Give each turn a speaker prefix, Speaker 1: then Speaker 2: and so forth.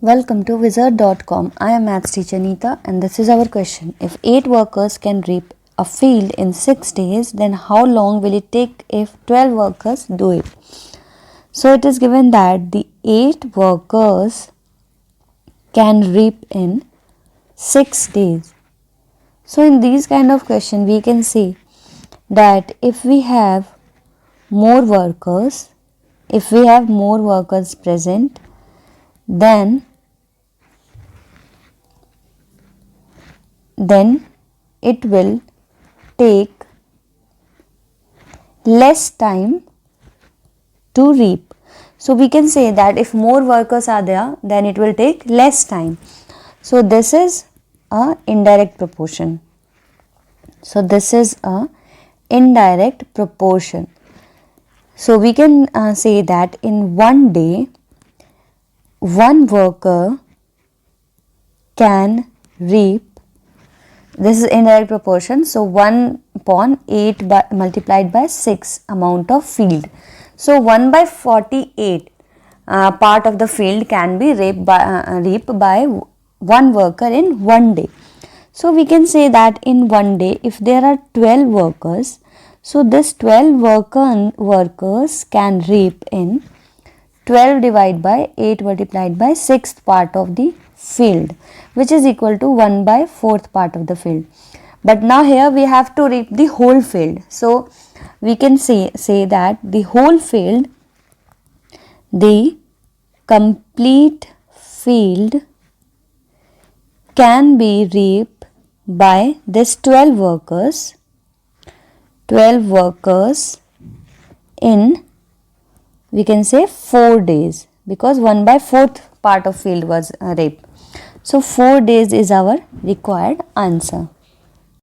Speaker 1: Welcome to Wizard.com. I am Maths teacher Neeta and this is our question. If 8 workers can reap a field in 6 days, then how long will it take if 12 workers do it? So it is given that the 8 workers can reap in 6 days. So in these kind of question we can see that if we have more workers present, then it will take less time to reap. So we can say that if more workers are there, then it will take less time. So this is a indirect proportion. So we can say that in one day, one worker can reap. This is indirect proportion. So 1 upon 8 multiplied by 6 amount of field. So 1 by 48 part of the field can be reaped by one worker in one day. So we can say that in one day, if there are 12 workers, so this 12 workers can reap in 12 divided by 8 multiplied by 6th part of the field, which is equal to 1 by 4th part of the field. But now here we have to reap the whole field. So we can say that the whole field, the complete field can be reaped by this 12 workers in, we can say, 4 days, because 1 by 4th part of field was reaped. So 4 days is our required answer.